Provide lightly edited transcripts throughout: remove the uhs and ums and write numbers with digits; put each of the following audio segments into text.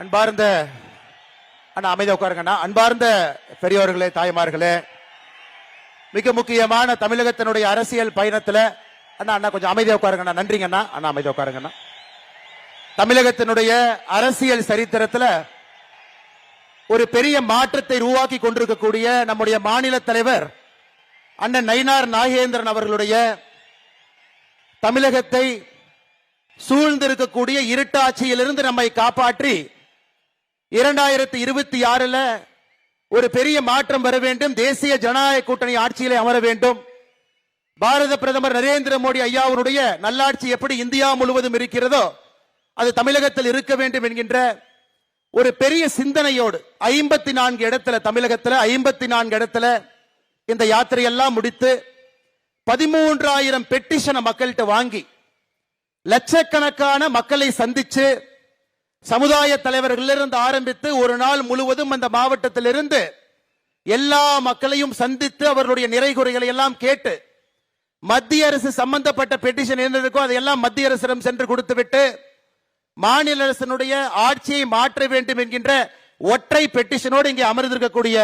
அன்பார்ந்த அண்ணா அமைதியா உட்காருங்கண்ணா. அன்பார்ந்த பெரியோர்களே, தாய்மார்களே, மிக முக்கியமான தமிழகத்தினுடைய அரசியல் பயணத்துல அண்ணா அண்ணா கொஞ்சம் அமைதியா உட்காருங்கண்ணா. நன்றிங்கண்ணா. அண்ணா அமைதியா உட்காருங்கண்ணா. தமிழகத்தினுடைய அரசியல் சரித்திரத்துல ஒரு பெரிய மாற்றத்தை உருவாக்கி கொண்டிருக்கக்கூடிய நம்முடைய மாநில தலைவர் அண்ணன் நயினார் நாகேந்திரன் அவர்களுடைய தமிழகத்தை சூழ்ந்திருக்கக்கூடிய இருட்டாட்சியிலிருந்து நம்மை காப்பாற்றி 2026 ஒரு பெரிய மாற்றம் வர வேண்டும். தேசிய ஜனநாயக கூட்டணி ஆட்சியிலே அமர வேண்டும். பாரத பிரதமர் நரேந்திர மோடி ஐயாவுடைய நல்லாட்சி எப்படி இந்தியா முழுவதும் இருக்கிறதோ அது தமிழகத்தில் இருக்க வேண்டும் என்கின்ற ஒரு பெரிய சிந்தனையோடு 54 இடத்துல, தமிழகத்தில் 54 இடத்துல இந்த யாத்திரையெல்லாம் முடித்து 13,000 பெட்டிஷனை மக்கள்கிட்ட வாங்கி லட்சக்கணக்கான மக்களை சந்திச்சு சமுதாய தலைவர்களிலிருந்து ஆரம்பித்து ஒரு நாள் முழுவதும் அந்த மாவட்டத்திலிருந்து எல்லா மக்களையும் சந்தித்து அவர்களுடைய நிறைகுறைகளை எல்லாம் கேட்டு மத்திய அரசு சம்பந்தப்பட்ட பெட்டிஷன் என்ன இருக்கோ அதையெல்லாம் மத்திய அரசிடம் சென்று கொடுத்துவிட்டு மாநில அரசினுடைய ஆட்சியை மாற்ற வேண்டும் என்கின்ற ஒற்றை பெட்டிஷனோடு இங்கே அமர்ந்திருக்கக்கூடிய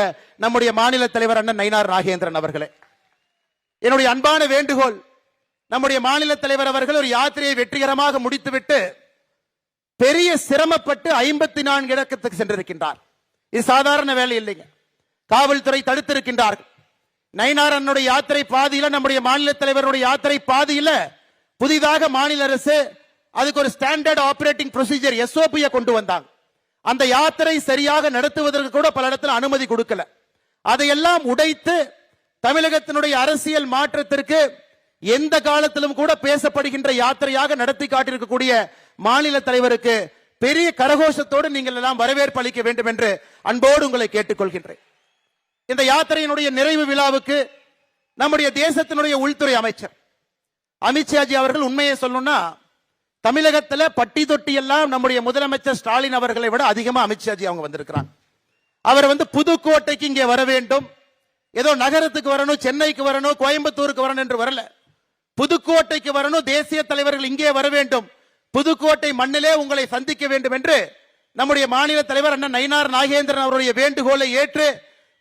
நம்முடைய மாநில தலைவர் அண்ணன் நயினார் நாகேந்திரன் அவர்களே, என்னுடைய அன்பான வேண்டுகோள், நம்முடைய மாநில தலைவர் அவர்கள் ஒரு யாத்திரையை வெற்றிகரமாக முடித்துவிட்டு பெரிய சிரமப்பட்டு 54 இடத்துக்கு சென்றிருக்கின்றார். இது சாதாரண வேலை இல்லைங்க. காவல்துறை தடுத்திருக்கின்றார்கள். நயினார் அண்ணனுடைய யாத்திரை பாதியில, நம்முடைய மாநில தலைவருடைய யாத்திரை பாதியில புதிதாக மாநில அரசு அதுக்கு ஒரு ஸ்டாண்டர்ட் ஆபரேட்டிங் ப்ரொசீஜர் SOP கொண்டு வந்தாங்க. அந்த யாத்திரை சரியாக நடத்துவதற்கு கூட பல இடத்துல அனுமதி கொடுக்கல. அதையெல்லாம் உடைத்து தமிழகத்தினுடைய அரசியல் மாற்றத்திற்கு எந்த காலத்திலும் கூட பேசப்படுகின்ற யாத்திரையாக நடத்தி காட்டியிருக்கக்கூடிய மாநில தலைவருக்கு பெரிய கரகோஷத்தோடு நீங்கள் எல்லாம் வரவேற்பு அளிக்க வேண்டும் என்று அன்போடு உங்களை கேட்டுக்கொள்கின்றேன். இந்த யாத்திரையினுடைய நிறைவு விழாவுக்கு நம்முடைய தேசத்தினுடைய உள்துறை அமைச்சர் அமித்ஷாஜி அவர்கள், உண்மையை சொல்லணும்னா தமிழகத்தில் பட்டி தொட்டி எல்லாம் நம்முடைய முதலமைச்சர் ஸ்டாலின் அவர்களை விட அதிகமா அமித்ஷாஜி அவங்க வந்திருக்கிறாங்க. அவர் புதுக்கோட்டைக்கு இங்கே வர வேண்டும், ஏதோ நகரத்துக்கு வரணும், சென்னைக்கு வரணும், கோயம்புத்தூருக்கு வரணும் என்று வரல. புதுக்கோட்டைக்கு வரணும், தேசிய தலைவர்கள் இங்கே வர வேண்டும், புதுக்கோட்டை மண்ணிலே உங்களை சந்திக்க வேண்டும் என்று நம்முடைய மாநில தலைவர் அண்ணன் நயினார் நாகேந்திரன் அவருடைய வேண்டுகோளை ஏற்று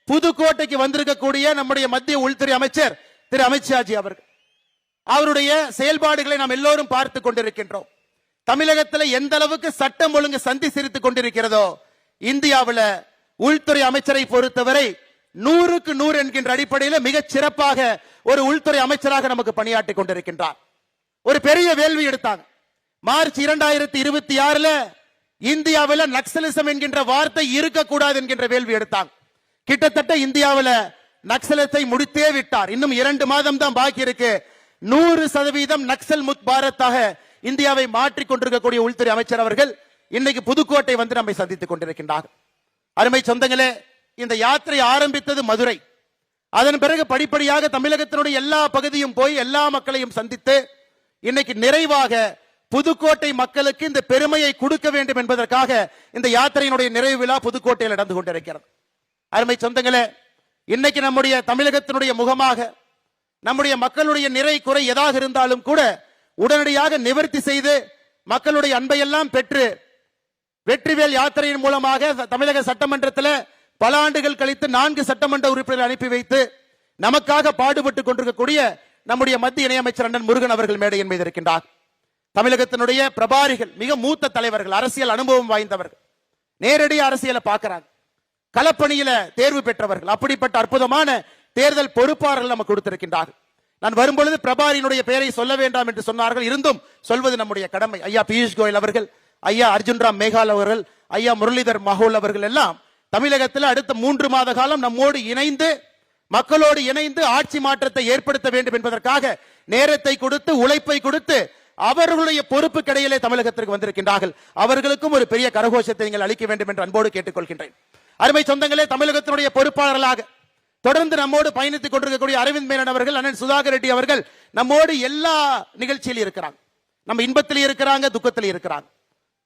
புதுக்கோட்டைக்கு வந்திருக்கக்கூடிய நம்முடைய மத்திய உள்துறை அமைச்சர் திரு அமித்ஷாஜி அவர்கள், அவருடைய செயல்பாடுகளை நாம் எல்லோரும் பார்த்து கொண்டிருக்கின்றோம். தமிழகத்தில் எந்த அளவுக்கு சட்டம் ஒழுங்கு சந்தி சிரித்துக் கொண்டிருக்கிறதோ இந்தியாவில் உள்துறை அமைச்சரை பொறுத்தவரை 100க்கு 100 என்கின்ற அடிப்படையில் மிகச் சிறப்பாக ஒரு உள்துறை அமைச்சராக நமக்கு பணியாற்றி கொண்டிருக்கின்றார். ஒரு பெரிய வேள்வி எடுத்தாங்க. மார்ச் 2026 இந்தியாவில் நக்சலிசம் என்கின்ற வார்த்தை இருக்கக்கூடாது என்கின்ற வேள்வி எடுத்தாங்க. கிட்டத்தட்ட இந்தியாவில் நக்சலத்தை முடித்தே விட்டார். இன்னும் 2 மாதம் தான் பாக்கி இருக்கு. 100% நக்சல் முக்த் பாரத்தாக இந்தியாவை மாற்றிக் கொண்டிருக்கக்கூடிய உள்துறை அமைச்சர் அவர்கள் இன்னைக்கு புதுக்கோட்டை வந்து நம்மை சந்தித்துக் கொண்டிருக்கின்றார். அருமை சொந்தங்களே, இந்த யாத்திரை ஆரம்பித்தது மதுரை. அதன் பிறகு படிப்படியாக தமிழகத்தினுடைய எல்லா பகுதியும் போய் எல்லா மக்களையும் சந்தித்து இன்னைக்கு நிறைவாக புதுக்கோட்டை மக்களுக்கு இந்த பெருமையை கொடுக்க வேண்டும் என்பதற்காக இந்த யாத்திரையினுடைய நிறைவு விழா புதுக்கோட்டையில் நடந்து கொண்டிருக்கிறது. அருமை சொந்தங்களே, இன்னைக்கு நம்முடைய தமிழகத்தினுடைய முகமாக நம்முடைய மக்களுடைய நிறை குறை எதாக இருந்தாலும் கூட உடனடியாக நிவர்த்தி செய்து மக்களுடைய அன்பையெல்லாம் பெற்று வெற்றிவேல் யாத்திரையின் மூலமாக தமிழக சட்டமன்றத்தில் பல ஆண்டுகள் கழித்து 4 சட்டமன்ற உறுப்பினர்கள் அனுப்பி வைத்து நமக்காக பாடுபட்டுக் கொண்டிருக்கக்கூடிய நம்முடைய மத்திய இணையமைச்சர் அண்ணன் முருகன் அவர்கள் மேடையின் மீது இருக்கின்றார். தமிழகத்தினுடைய பிரபாரிகள், மிக மூத்த தலைவர்கள், அரசியல் அனுபவம் வாய்ந்தவர்கள், நேரடி அரசியலை பார்க்கிறாங்க, களப்பணியில தேர்வு பெற்றவர்கள், அப்படிப்பட்ட அற்புதமான தேர்தல் பொறுப்பாளர்கள் நமக்கு கொடுத்திருக்கின்றார்கள். நான் வரும்பொழுது பிரபாரியினுடைய பெயரை சொல்ல வேண்டாம் என்று சொன்னார்கள். இருந்தும் சொல்வது நம்முடைய கடமை. ஐயா பியூஷ் கோயல் அவர்கள், ஐயா அர்ஜுன் ராம் மேகால் அவர்கள், ஐயா முரளிதர் மஹோல் அவர்கள் எல்லாம் தமிழகத்தில் அடுத்த 3 மாத காலம் நம்மோடு இணைந்து மக்களோடு இணைந்து ஆட்சி மாற்றத்தை ஏற்படுத்த வேண்டும் என்பதற்காக நேரத்தை கொடுத்து உழைப்பை கொடுத்து அவர்களுடைய பொறுப்பு கிடையிலே தமிழகத்திற்கு வந்திருக்கின்றார்கள். அவர்களுக்கும் ஒரு பெரிய கரகோஷத்தை நீங்கள் அளிக்க வேண்டும் என்று அன்போடு கேட்டுக்கொள்கின்றேன். அருமை சொந்தங்களே, தமிழகத்தினுடைய பொறுப்பாளர்களாக தொடர்ந்து நம்மோடு பயணித்துக் கொண்டிருக்கக்கூடிய அரவிந்த் மேனன் அவர்கள், அண்ணன் சுதாகர் ரெட்டி அவர்கள் நம்மோடு எல்லா நிகழ்ச்சியிலும் இருக்கிறாங்க. நம்ம இன்பத்திலே இருக்கிறாங்க, துக்கத்திலே இருக்கிறாங்க.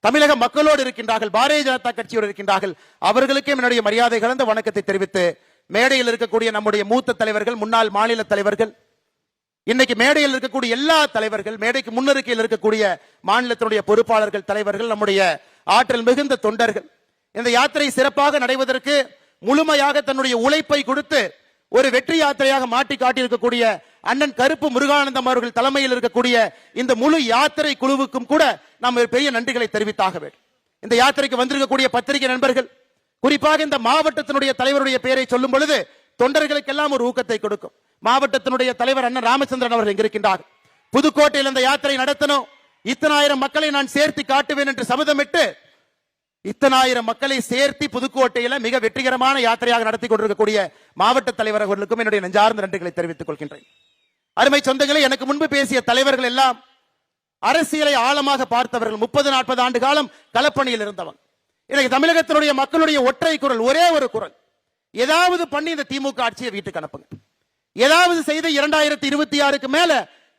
தமிழக மக்களோடு இருக்கின்றார்கள், பாரதிய ஜனதா கட்சியோடு இருக்கின்றார்கள். அவர்களுக்கே என்னுடைய மரியாதை கலந்த வணக்கத்தை தெரிவித்து மேடையில் இருக்கக்கூடிய நம்முடைய மூத்த தலைவர்கள், முன்னாள் மாநில தலைவர்கள், இன்னைக்கு மேடையில் இருக்கக்கூடிய எல்லா தலைவர்கள், மேடைக்கு முன்னிருக்கையில் இருக்கக்கூடிய மாநிலத்தினுடைய பொறுப்பாளர்கள், தலைவர்கள், நம்முடைய ஆற்றல் மிகுந்த தொண்டர்கள் இந்த யாத்திரை சிறப்பாக நடைவதற்கு முழுமையாக தன்னுடைய உழைப்பை கொடுத்து ஒரு வெற்றி யாத்திரையாக மாற்றி காட்டியிருக்கக்கூடிய அண்ணன் கருப்பு முருகானந்தம் அவர்கள் தலைமையில் இருக்கக்கூடிய இந்த முழு யாத்திரை குழுவுக்கும் கூட நாம் ஒரு பெரிய நன்றிகளை தெரிவித்தாக வேண்டும். இந்த யாத்திரைக்கு வந்திருக்கக்கூடிய பத்திரிகை நண்பர்கள், குறிப்பாக இந்த மாவட்டத்தினுடைய தலைவருடைய பெயரை சொல்லும் பொழுது தொண்டர்களுக்கெல்லாம் ஒரு ஊக்கத்தை கொடுக்கும். மாவட்டத்தினுடைய தலைவர் அண்ணன் ராமச்சந்திரன் அவர்கள் இங்கு இருக்கின்றார். புதுக்கோட்டையில் இந்த யாத்திரை நடத்தணும், இத்தனாயிரம் மக்களை நான் சேர்த்து காட்டுவேன் என்று சபதமிட்டு இத்தனாயிரம் மக்களை சேர்த்து புதுக்கோட்டையில மிக வெற்றிகரமான யாத்திரையாக நடத்தி கொண்டிருக்கக்கூடிய மாவட்ட தலைவர் அவர்களுக்கும் என்னுடைய நெஞ்சார்ந்த நன்றிகளை தெரிவித்துக் கொள்கின்றேன். அருமை சொந்தங்களே, எனக்கு முன்பு பேசிய தலைவர்கள் எல்லாம் அரசியலை ஆழமாக பார்த்தவர்கள், 30-40 ஆண்டு காலம் களப்பணியில் இருந்தவங்க. இன்னைக்கு தமிழகத்தினுடைய மக்களுடைய ஒற்றை குரல், ஒரே ஒரு குரல், ஏதாவது பண்ணி இந்த திமுக ஆட்சியை வீட்டுக்கு அனுப்புங்க, ஏதாவது செய்து 2026க்கு மேல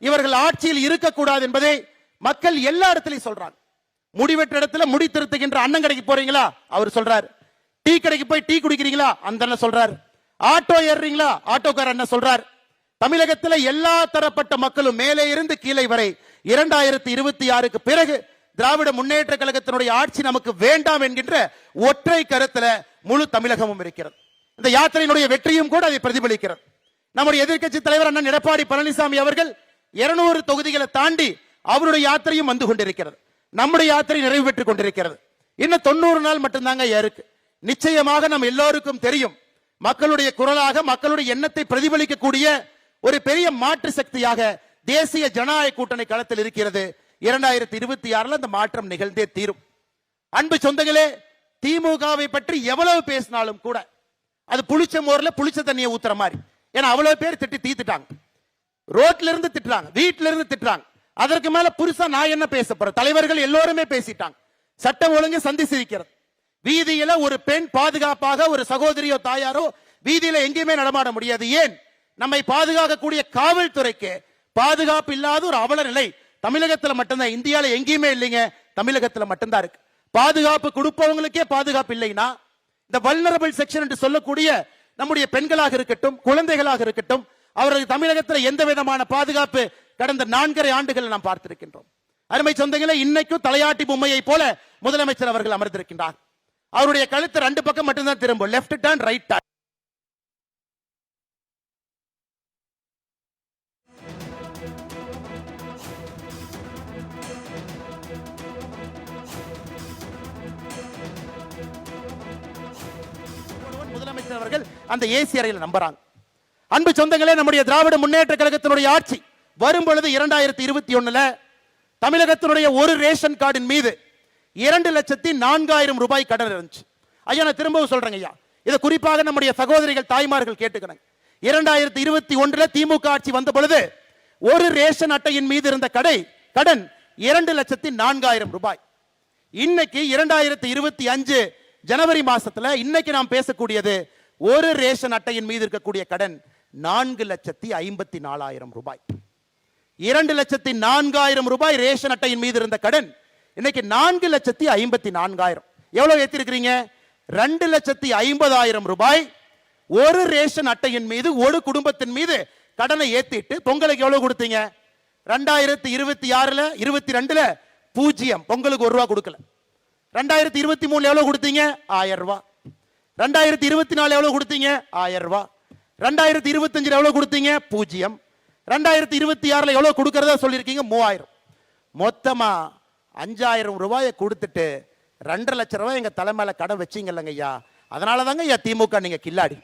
இவர்கள் ஆட்சியில் இருக்கக்கூடாது என்பதை மக்கள் எல்லா இடத்திலையும் சொல்றாங்க. முடிவெற்ற இடத்துல முடி திருத்துகின்ற அண்ணன் கடைக்கு போறீங்களா, அவர் சொல்றாரு. டீ கடைக்கு போய் டீ குடிக்கிறீங்களா, அந்த அண்ணன் சொல்றாரு. ஆட்டோ ஏறுறீங்களா, ஆட்டோக்கார அண்ணன் சொல்றாரு. தமிழகத்தில் எல்லா தரப்பட்ட மக்களும் மேலே இருந்து கீழே வரை 2026க்கு பிறகு திராவிட முன்னேற்ற கழகத்தினுடைய ஆட்சி நமக்கு வேண்டாம் என்கின்ற ஒற்றை கருத்துல முழு தமிழகமும் இருக்கிறது. இந்த யாத்திரையினுடைய வெற்றியும் கூட அதை பிரதிபலிக்கிறது. நம்முடைய எதிர்க்கட்சி தலைவர் அண்ணன் எடப்பாடி பழனிசாமி அவர்கள் 200 தொகுதிகளை தாண்டி அவருடைய யாத்திரையும் வந்து கொண்டிருக்கிறது. நம்முடைய யாத்திரை நிறைவு பெற்றுக் கொண்டிருக்கிறது. இன்னும் 90 நாள் மட்டும்தாங்க இருக்கு. நிச்சயமாக நம்ம எல்லோருக்கும் தெரியும், மக்களுடைய குரலாக மக்களுடைய எண்ணத்தை பிரதிபலிக்கக்கூடிய ஒரு பெரிய மாற்று சக்தியாக தேசிய ஜனநாயக கூட்டணி களத்தில் இருக்கிறது. 2026 அந்த மாற்றம் நிகழ்ந்தே தீரும். அன்பு சொந்தங்களே, திமுகவை பற்றி எவ்வளவு பேசினாலும் கூட அது புளிச்ச மோர்ல புளிச்ச தண்ணியை ஊத்துற மாதிரி. ஏன்னா அவ்வளவு பேர் திட்டி தீத்துட்டாங்க, ரோட்ல இருந்து திட்டுறாங்க, வீட்டுல இருந்து திட்டுறாங்க. அதற்கு மேல புதுசா நான் என்ன பேச போறேன்? தலைவர்கள் எல்லோருமே பேசிட்டாங்க. சட்டம் ஒழுங்கு சந்தி சிரிக்கிறது. வீதியில ஒரு பெண் பாதுகாப்பாக, ஒரு சகோதரியோ தாயாரோ வீதியில எங்கேயுமே நடமாட முடியாது. ஏன்? நம்மை பாதுகாக்கக்கூடிய காவல்துறைக்கு பாதுகாப்பு இல்லாத ஒரு அவல நிலை தமிழகத்தில் மட்டும்தான், இந்தியாவில் எங்கேயுமே இல்லைங்க, தமிழகத்தில் மட்டும்தான் இருக்கு. பாதுகாப்பு கொடுப்பவங்களுக்கே பாதுகாப்பு இல்லைன்னா இந்த வல்னரபிள் செக்ஷன் என்று சொல்லக்கூடிய நம்முடைய பெண்களாக இருக்கட்டும், குழந்தைகளாக இருக்கட்டும், அவர்கள் தமிழகத்தில் எந்த விதமான பாதுகாப்பு கடந்த 4.5 ஆண்டுகள் நாம் பார்த்திருக்கின்றோம். அருமை சொந்தங்களே, இன்னைக்கும் தலையாட்டி பொம்மையை போல முதலமைச்சர் அவர்கள் அமர்ந்திருக்கின்றார். அவருடைய கழுத்து 2 பக்கம் மட்டும்தான் திரும்பும், லெப்ட் டர்ன் ரைட் டர்ன். முதலமைச்சர் அவர்கள் அந்த ஏசி அறையில் நம்புறாங்க. அன்பு சொந்தங்களே, நம்முடைய திராவிட முன்னேற்ற கழகத்தினுடைய ஆட்சி வரும் பொழுது 2021 தமிழகத்தினுடைய ஒரு ரேஷன் கார்டின் மீது 2,04,000 ரூபாய் கடன் இருந்துச்சு. ஐயா, நான் திரும்பவும் சொல்றேங்க ஐயா, இதை குறிப்பாக நம்முடைய சகோதரிகள் தாய்மார்கள் கேட்டுக்கிறாங்க. 2021 திமுக ஆட்சி வந்த பொழுது ஒரு ரேஷன் அட்டையின் மீது இருந்த கடன் 2,04,000 ரூபாய். இன்னைக்கு 2025 ஜனவரி மாசத்துல இன்னைக்கு நாம் பேசக்கூடியது ஒரு ரேஷன் அட்டையின் மீது இருக்கக்கூடிய கடன் 4,54,000 ரூபாய். 2,04,000 ரூபாய் ரேஷன் அட்டையின் மீது இருந்த கடன் இன்னைக்கு 4,54,000. எவ்வளவு ஏத்திருக்கிறீங்க? 2,50,000 ரூபாய் ஒரு ரேஷன் அட்டையின் மீது ஒரு குடும்பத்தின் மீது கடனை ஏத்திட்டு பொங்கலுக்கு எவ்வளவு கொடுத்தீங்க? 2026 22 0 பொங்கலுக்கு 1 ரூபா கொடுக்கல. 2023 எவ்வளவு கொடுத்தீங்க? 1000 ரூபாய். 2024 எவ்வளவு கொடுத்தீங்க? 1000 ரூபாய். 2025 எவ்வளவு கொடுத்தீங்க? 0. 2026 எவ்வளவு கொடுக்கறதா சொல்லியிருக்கீங்க? 3000. மொத்தமா 5000 ரூபாயை கொடுத்துட்டு 2.5 லட்சம் ரூபாய் எங்க தலைமையில கடன் வச்சீங்கல்லங்க ஐயா. அதனால தாங்க ஐயா திமுக நீங்க கில்லாடி.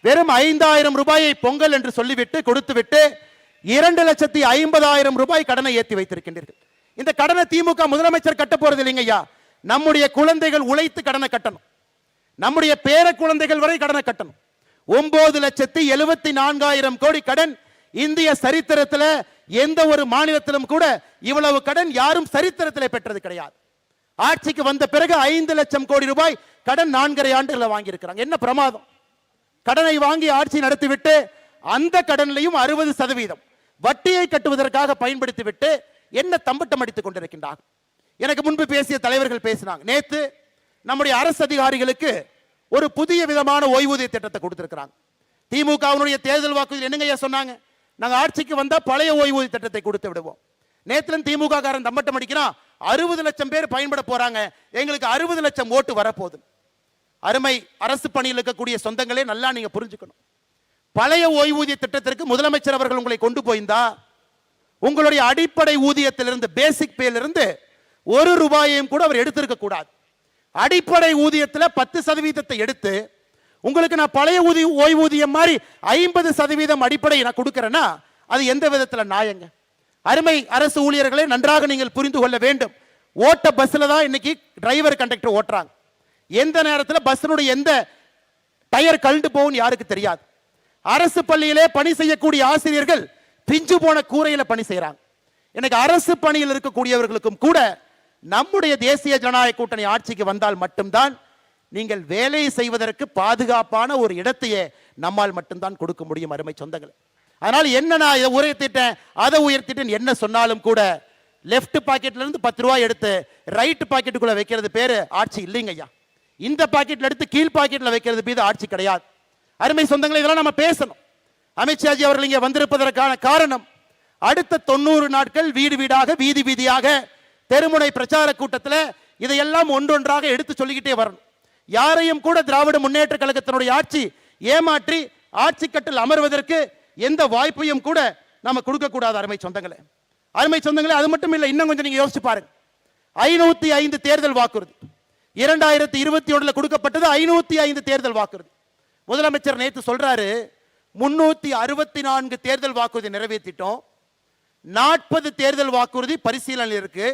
வெறும் 5000 ரூபாயை பொங்கல் என்று சொல்லிவிட்டு கொடுத்து விட்டு 2,50,000 ரூபாய் கடனை ஏற்றி வைத்திருக்கின்றீர்கள். இந்த கடனை திமுக முதலமைச்சர் கட்ட போறது இல்லைங்க ஐயா. நம்முடைய குழந்தைகள் உழைத்து கடனை கட்டணும். நம்முடைய பேர குழந்தைகள் வரை கடனை கட்டணும். 9,74,000 கோடி கடன். இந்திய சரித்திரத்தில் எந்த ஒரு மாநிலத்திலும் கூட இவ்வளவு கடன் யாரும் சரித்திரத்தில் பெற்றது கிடையாது. ஆட்சிக்கு வந்த பிறகு 5 லட்சம் கோடி ரூபாய் கடன் 4.5 ஆண்டுகளை வாங்கி இருக்கிறாங்க. என்ன பிரமாதம்! கடனை வாங்கி ஆட்சி நடத்திவிட்டு அந்த கடனிலையும் 60% வட்டியை கட்டுவதற்காக பயன்படுத்திவிட்டு என்ன தம்பட்டம் அடித்துக் கொண்டிருக்கின்றார். எனக்கு முன்பு பேசிய தலைவர்கள் பேசினாங்க. நேத்து நம்முடைய அரசு அதிகாரிகளுக்கு ஒரு புதிய விதமான ஓய்வூதிய திட்டத்தை கொடுத்திருக்கிறாங்க. திமுகவினுடைய தேர்தல் வாக்குறுதியில் என்னங்க சொன்னாங்க? நாங்க ஆட்சிக்கு வந்தா பழைய ஓய்வூதிய திட்டத்தை கொடுத்து விடுவோம். நேத்துல திமுக காரன் தம்பட்டம் அடிக்கிறான். 60 லட்சம் பேர் பயன்பட போறாங்க, எங்களுக்கு 60 லட்சம் ஓட்டு வரப்போகுது. அருமை அரசு பணியில் இருக்கக்கூடிய சொந்தங்களே நல்லா நீங்க புரிஞ்சுக்கணும். பழைய ஓய்வூதிய திட்டத்திற்கு முதலமைச்சர் அவர்கள் உங்களை கொண்டு போயிருந்தா உங்களுடைய அடிப்படை ஊதியத்திலிருந்து பேசிக் பேலிருந்து ஒரு ரூபாயையும் கூட அவர் எடுத்திருக்க கூடாது. அடிப்படை ஊதியத்தில் 10% எடுத்து உங்களுக்கு நான் பழைய ஓய்வூதியம் மாதிரி 50% அடிப்படை நான் கொடுக்கிறேன்னா அது எந்த விதத்தில் நியாயங்க? அருமை அரசு ஊழியர்களை நன்றாக நீங்கள் புரிந்து கொள்ள வேண்டும். ஓட்ட பஸ்ல தான் இன்னைக்கு டிரைவர் கண்டக்டர் ஓட்டுறாங்க. எந்த நேரத்தில் பஸ்ஸினுடைய எந்த டயர் கழண்டு போகும் யாருக்கு தெரியாது. அரசு பள்ளியிலே பணி செய்யக்கூடிய ஆசிரியர்கள் பிஞ்சு போன கூரையில பணி செய்யறாங்க. எனக்கு அரசு பணியில் இருக்கக்கூடியவர்களுக்கும் கூட நம்முடைய தேசிய ஜனநாயக கூட்டணி ஆட்சிக்கு வந்தால் மட்டும்தான் நீங்கள் வேலை செய்வதற்கு பாதுகாப்பான ஒரு இடத்தையே நம்மால் மட்டும்தான் கொடுக்க முடியும் அருமை சொந்தங்கள். அதனால் என்ன நான் இதை உயர்த்திட்டேன் அதை உயர்த்திட்டேன் என்ன சொன்னாலும் கூட லெஃப்ட் பாக்கெட்ல இருந்து 10 ரூபாய் எடுத்து ரைட் பாக்கெட்டுக்குள்ள வைக்கிறது பேரு ஆட்சி இல்லைங்க ஐயா. இந்த பாக்கெட்ல எடுத்து கீழ் பாக்கெட்ல வைக்கிறது மீது ஆட்சி கிடையாது. அருமை சொந்தங்களை இதெல்லாம் நம்ம பேசணும். அமித்ஷாஜி அவர்கள் இங்கே வந்திருப்பதற்கான காரணம் அடுத்த 90 நாட்கள் வீடு வீடாக வீதி வீதியாக தெருமுனை பிரச்சார கூட்டத்தில் இதையெல்லாம் ஒன்றொன்றாக எடுத்து சொல்லிக்கிட்டே வரணும். யாரையும் கூட திராவிட முன்னேற்ற கழகத்தினுடைய ஆட்சி ஏமாற்றி ஆட்சி கட்டில் அமர்வதற்கு எந்த வாய்ப்பையும் கூட நம்ம கொடுக்க கூடாது அருமை சொந்தங்களே. அருமை சொந்தங்களே, அது மட்டும் இல்லை, இன்னும் கொஞ்சம் நீங்க யோசிச்சு பாருங்க. 505 தேர்தல் வாக்குறுதி 2021 கொடுக்கப்பட்டது. 505 தேர்தல் வாக்குறுதி முதலமைச்சர் நேற்று சொல்றாரு 364 தேர்தல் வாக்குறுதி நிறைவேற்றிட்டோம், 40 தேர்தல் வாக்குறுதி பரிசீலனை இருக்கு,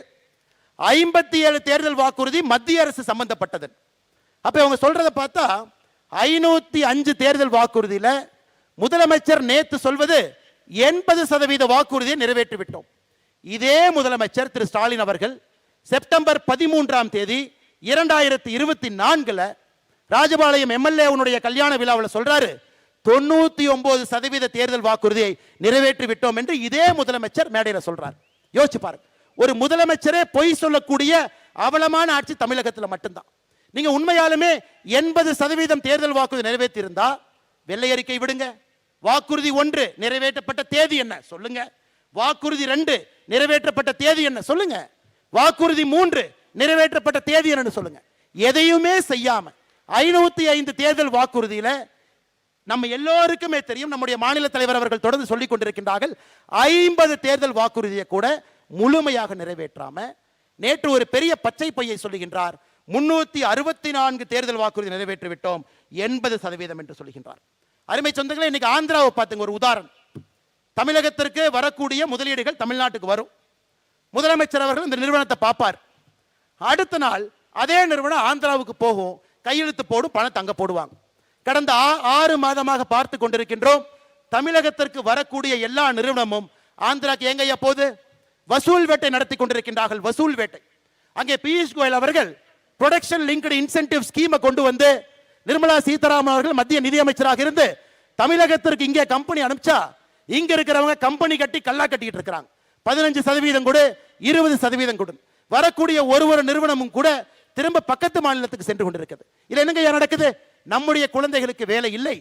57 தேர்தல் வாக்குறுதி மத்திய அரசு சம்பந்தப்பட்டது. அப்ப அவங்க சொல்றதை பார்த்தா 505 தேர்தல் வாக்குறுதியில முதலமைச்சர் நேற்று சொல்வது 80% வாக்குறுதியை நிறைவேற்றி விட்டோம். இதே முதலமைச்சர் திரு ஸ்டாலின் அவர்கள் செப்டம்பர் 13ஆம் தேதி 2024 ராஜபாளையம் எம்எல்ஏ கல்யாண விழாவில் சொல்றாரு 99% தேர்தல் வாக்குறுதியை நிறைவேற்றி விட்டோம் என்று இதே முதலமைச்சர் மேடையில் சொல்றார். யோசிச்சு பாருங்க, ஒரு முதலமைச்சரே பொய் சொல்லக்கூடிய அவலமான ஆட்சி தமிழகத்தில் மட்டும்தான். நீங்க உண்மையாலுமே 80% தேர்தல் வாக்குறுதி நிறைவேற்றி இருந்தா வெள்ளை அறிக்கை விடுங்க. வாக்குறுதி 1 நிறைவேற்றப்பட்ட தேதி என்ன சொல்லுங்க, வாக்குறுதி 2 நிறைவேற்றப்பட்ட தேதி என்ன சொல்லுங்க, வாக்குறுதி 3 நிறைவேற்றப்பட்ட தேதி என்னன்னு சொல்லுங்க. எதையுமே செய்யாம 505 தேர்தல் வாக்குறுதியில நம்ம எல்லோருக்குமே தெரியும், நம்முடைய மாநில தலைவர் அவர்கள் தொடர்ந்து சொல்லிக் கொண்டிருக்கின்றார்கள், 50 தேர்தல் வாக்குறுதியை கூட முழுமையாக நிறைவேற்றாம நேற்று ஒரு பெரிய பச்சை பையை சொல்லுகின்றார் 364 தேர்தல் வாக்குறுதி நிறைவேற்றி விட்டோம் 80% என்று சொல்லுகின்றார். அருமை சொந்தங்களே, இன்னைக்கு ஆந்திராவை பார்த்துங்க ஒரு உதாரணம். தமிழகத்திற்கு வரக்கூடிய முதலீடுகள் தமிழ்நாட்டுக்கு வரும். முதலமைச்சர் அவர்கள் இந்த நிறுவனத்தை பார்ப்பார். அடுத்த நாள் அதே நிறுவனம் ஆந்திராவுக்கு போகும், கையெழுத்து போடும், பணத்தை அங்க போடுவாங்க. கடந்த 6 மாதமாக பார்த்து கொண்டிருக்கின்றோம். தமிழகத்திற்கு வரக்கூடிய எல்லா நிறுவனமும் ஆந்திராக்கு எங்கய்யா போகுது? வசூல் வேட்டை நடத்தி கொண்டிருக்கின்றார்கள். வசூல் வேட்டை. அங்கே பியூஷ் கோயல் அவர்கள் ப்ரொடக்ஷன் லிங்க்டு இன்சென்டிவ் ஸ்கீமை கொண்டு வந்து நிர்மலா சீதாராமன் அவர்கள் மத்திய நிதியமைச்சராக இருந்து தமிழகத்திற்கு இங்கே கம்பெனி அனுப்பிச்சா இங்க இருக்கிறவங்க கம்பெனி கட்டி கல்லா கட்டிட்டு இருக்கிறாங்க. 15% கொடு, 20% கொடு. வரக்கூடிய ஒரு நிறுவனமும் கூட திரும்ப பக்கத்து மாநிலத்துக்கு சென்று கொண்டிருக்கிறது. இதுல என்னங்க நடக்குது? நம்முடைய குழந்தைகளுக்கு வேலை இல்லை.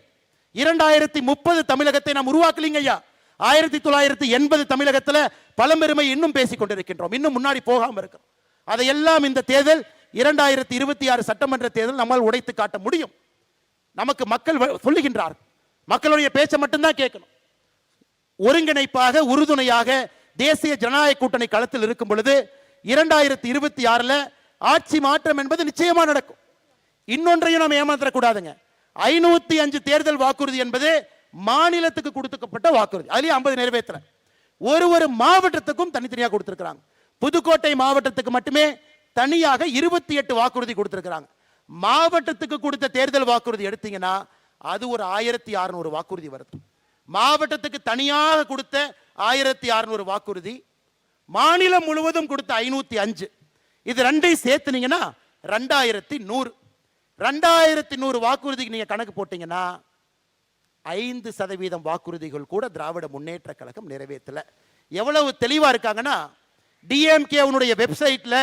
2030 தமிழகத்தை நாம் உருவாக்கலீங்க ஐயா. 1980 தமிழகத்தில் பழம்பெருமை இன்னும் பேசிக் கொண்டிருக்கின்றோம், இன்னும் முன்னாடி போகாம இருக்கிறோம். அதையெல்லாம் இந்த தேர்தல் 2026 சட்டமன்ற தேர்தல் நம்மால் உடைத்து காட்ட முடியும். நமக்கு மக்கள் சொல்லுகின்றார், மக்களுடைய பேச்சை மட்டும்தான் கேட்கணும். ஒருங்கிணைப்பாக உறுதுணையாக தேசிய ஜனநாயக கூட்டணி களத்தில் இருக்கும் பொழுது 2026 ஆட்சி மாற்றம் என்பது நிச்சயமா நடக்கும். இன்னொன்றையும் நாம் ஏமாற்றக்கூடாதுங்க. 505 தேர்தல் வாக்குறுதி என்பது மாநிலத்துக்கு கொடுக்கப்பட்ட வாக்குறுதி. அதுலயும் 50 நிறைவேற்ற ஒரு மாவட்டத்துக்கும் தனித்தனியாக கொடுத்திருக்கிறாங்க. புதுக்கோட்டை மாவட்டத்துக்கு மட்டுமே தனியாக 28 வாக்குறுதி கொடுத்திருக்கிறாங்க. மாவட்டத்துக்கு கொடுத்த தேர்தல் வாக்குறுதி எடுத்தீங்கன்னா அது ஒரு 1600 வாக்குறுதி வருது. மாவட்டத்துக்கு தனியாக கொடுத்த 1600 வாக்குறுதி, மாநிலம் முழுவதும் கொடுத்த 505, இது ரெண்டையும் சேர்த்துனீங்கன்னா 2100. 2100 வாக்குறுதிக்கு நீங்க கணக்கு போட்டீங்கன்னா 5% வாக்குறுதிகள் கூட திராவிட முன்னேற்ற கழகம் நிறைவேற்றல. எவ்வளவு தெளிவா இருக்காங்கன்னா, டிஎம்கே வெப்சைட்ல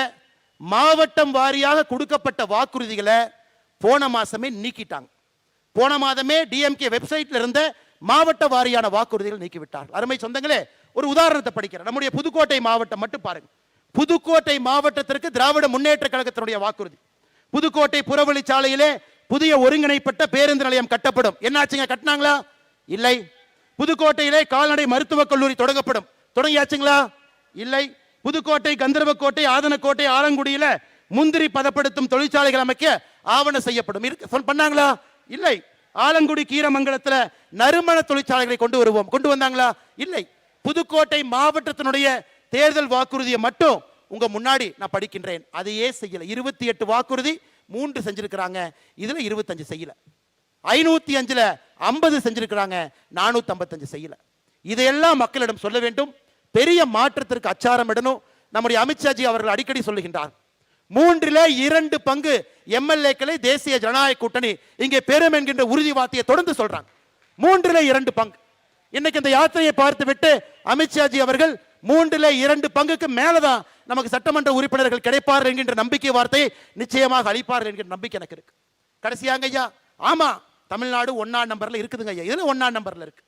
மாவட்டம் வாரியாக கொடுக்கப்பட்ட வாக்குறுதிகளை போன மாசமே நீக்கிட்டாங்க. போன மாதமே டிஎம்கே வெப்சைட்ல இருந்த மாவட்ட வாரியான வாக்குறுதிகள் நீக்கிவிட்டார்கள். அருமை சொந்தங்களே, ஒரு உதாரணத்தை படிக்கிறேன். நம்முடைய புதுக்கோட்டை மாவட்டம் மட்டும் பாருங்க. புதுக்கோட்டை மாவட்டத்திற்கு திராவிட முன்னேற்ற கழகத்தினுடைய வாக்குறுதி, புதுக்கோட்டை புறவழிச்சாலையிலே புதிய ஒருங்கிணைப்பட்ட பேருந்து நிலையம் கட்டப்படும். என்னாச்சுங்க, கட்டினாங்களா? இல்லை. புதுக்கோட்டையிலே கால்நடை மருத்துவக் கல்லூரி தொடங்கப்படும். தொடங்கியாச்சுங்களா? இல்லை. புதுக்கோட்டை, கந்தர்வக்கோட்டை, ஆதனக்கோட்டை, ஆலங்குடியில முந்திரி பதப்படுத்தும் தொழிற்சாலைகள் அமைக்க ஆவணம் செய்யப்படும். பண்ணாங்களா? இல்லை. ஆலங்குடி கீரமங்கலத்துல நறுமண தொழிற்சாலைகளை கொண்டு வந்தாங்களா? இல்லை. புதுக்கோட்டை மாவட்டத்தினுடைய தேர்தல் வாக்குறுதியை மட்டும் உங்க முன்னாடி நான் படிக்கின்றேன். அதையே செய்யல. 28 வாக்குறுதி 3 செஞ்சிருக்கிறாங்க. இதுல 25 செய்யல. 505ல 50 செஞ்சிருக்கிறாங்க. 455 செய்யல. இதையெல்லாம் மக்களிடம் சொல்ல வேண்டும். பெரிய மாற்றத்திற்கு அச்சாரம் இடணும். நம்முடைய அமித்ஷாஜி அவர்கள் அடிக்கடி சொல்லுகின்றார், 3/2 பங்கு எம்எல்ஏக்களை தேசிய ஜனநாயக கூட்டணி இங்கே பெறும் என்கின்ற உறுதி வார்த்தையை தொடர்ந்து சொல்றாங்க. 3/2 பங்கு. இன்னைக்கு இந்த யாத்திரையை பார்த்து விட்டு அமித்ஷாஜி அவர்கள் 3/2 பங்குக்கு மேலதான் நமக்கு சட்டமன்ற உறுப்பினர்கள் கிடைப்பார்கள் என்கின்ற நம்பிக்கை வார்த்தையை நிச்சயமாக அளிப்பார்கள் என்கிற நம்பிக்கை எனக்கு இருக்கு. கடைசியாங்க ஐயா, ஆமா, தமிழ்நாடு 1ஆம் நம்பர்ல இருக்குதுங்க ஐயா. இதுல 1ஆம் நம்பர்ல இருக்கு.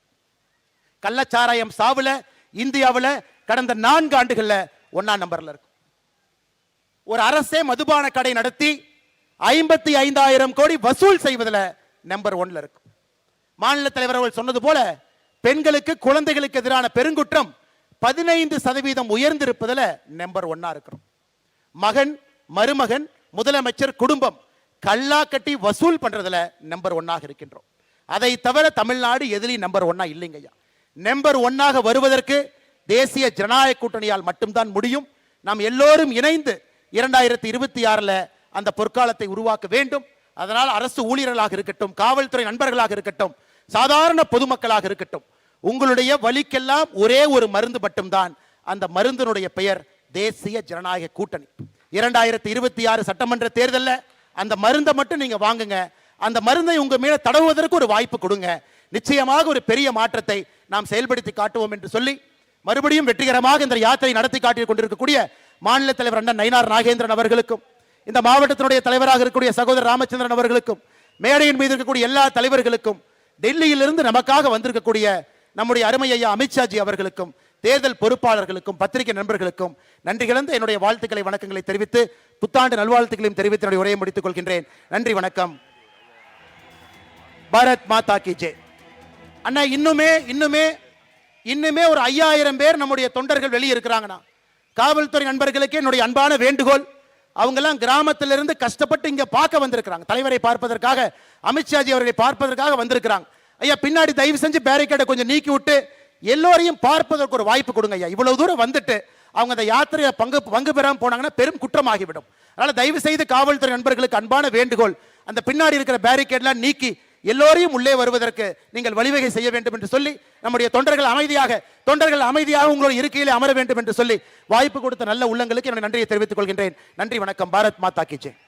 கள்ளச்சாராயம் சாவுல இந்தியாவுல கடந்த 4 ஆண்டுகள்ல 1ஆம் நம்பர்ல இருக்கு. ஒரு அரசே மதுபான கடை நடத்தி 55,000 கோடி வசூல் செய்வதில் நம்பர் 1ல இருக்கு. மாநில தலைவர் அவர்கள் சொன்னது போல பெண்களுக்கு, குழந்தைகளுக்கு எதிரான பெருங்குற்றம் 15% உயர்ந்திருப்பதில் நம்பர் 1ஆ இருக்கிறோம். மகன், மருமகன், முதலமைச்சர், குடும்பம் கல்லா கட்டி வசூல் பண்றதுல நம்பர் 1ஆக இருக்கின்றோம். அதை தவிர தமிழ்நாடு எதிலையும் நம்பர் 1ஆ இல்லைங்க ஐயா. நம்பர் 1ஆக வருவதற்கு தேசிய ஜனநாயக கூட்டணியால் மட்டும்தான் முடியும். நாம் எல்லோரும் இணைந்து 2026ல அந்த பொற்காலத்தை உருவாக்க வேண்டும். அதனால் அரசு ஊழியர்களாக இருக்கட்டும், காவல்துறை நண்பர்களாக இருக்கட்டும், சாதாரண பொதுமக்களாக இருக்கட்டும், உங்களுடைய வலிக்கெல்லாம் ஒரே ஒரு மருந்து மட்டும்தான். அந்த மருந்தினுடைய பெயர் தேசிய ஜனநாயக கூட்டணி. 2026 சட்டமன்ற தேர்தலில் அந்த மருந்தை மட்டும் நீங்க வாங்குங்க. அந்த மருந்தை உங்க மேல தடவுவதற்கு ஒரு வாய்ப்பு கொடுங்க. நிச்சயமாக ஒரு பெரிய மாற்றத்தை நாம் செயல்படுத்தி காட்டுவோம் என்று சொல்லி மறுபடியும் வெற்றிகரமாக இந்த யாத்திரை நடத்தி காட்டிக் கொண்டிருக்கக்கூடிய மாநில தலைவர் அண்ணன் நயினார் நாகேந்திரன் அவர்களுக்கும், இந்த மாவட்டத்தினுடைய தலைவராக இருக்கக்கூடிய சகோதரர் ராமச்சந்திரன் அவர்களுக்கும், மேடையின் மீது இருக்கக்கூடிய எல்லா தலைவர்களுக்கும், டெல்லியிலிருந்து நமக்காக வந்திருக்கக்கூடிய நம்முடைய அருமை ஐயா அமித்ஷாஜி அவர்களுக்கும், தேர்தல் பொறுப்பாளர்களுக்கும், பத்திரிகை நண்பர்களுக்கும் நன்றி கலந்த என்னுடைய வாழ்த்துக்களை, வணக்கங்களை தெரிவித்து புத்தாண்டு நல்வாழ்த்துக்களையும் தெரிவித்து என்னுடைய உரையை முடித்துக் கொள்கின்றேன். நன்றி, வணக்கம். பாரத் மாதா கி ஜெய். அண்ணா, இன்னுமே ஒரு 5000 பேர் நம்முடைய தொண்டர்கள் வெளியே இருக்கிறாங்கண்ணா. காவல்துறை நண்பர்களுக்கு என்னுடைய அன்பான வேண்டுகோள், அவங்கெல்லாம் கிராமத்திலிருந்து கஷ்டப்பட்டு இங்க பார்க்க வந்திருக்கிறாங்க. தலைவரை பார்ப்பதற்காக, அமித்ஷாஜி அவர்களை பார்ப்பதற்காக வந்திருக்கிறாங்க. ஐயா, பின்னாடி தயவு செஞ்சு பேரிகேடை கொஞ்சம் நீக்கி விட்டு எல்லோரையும் பார்ப்பதற்கு ஒரு வாய்ப்பு கொடுங்க ஐயா. இவ்வளவு தூரம் வந்துட்டு அவங்க அந்த யாத்திரையை பங்கு பெறாமல் போனாங்கன்னா பெரும் குற்றமாகிவிடும். அதனால தயவு செய்து காவல்துறை நண்பர்களுக்கு அன்பான வேண்டுகோள், அந்த பின்னாடி இருக்கிற பேரிகேட்லாம் நீக்கி எல்லோரையும் உள்ளே வருவதற்கு நீங்கள் வழிவகை செய்ய வேண்டும் என்று சொல்லி, நம்முடைய தொண்டர்கள் அமைதியாக உங்களோட இருக்கையிலே அமர வேண்டும் என்று சொல்லி வாய்ப்பு கொடுத்த நல்ல உள்ளங்களுக்கு என்னுடைய நன்றியை தெரிவித்துக் கொள்கின்றேன். நன்றி, வணக்கம். பாரத் மாதா கி ஜெய்.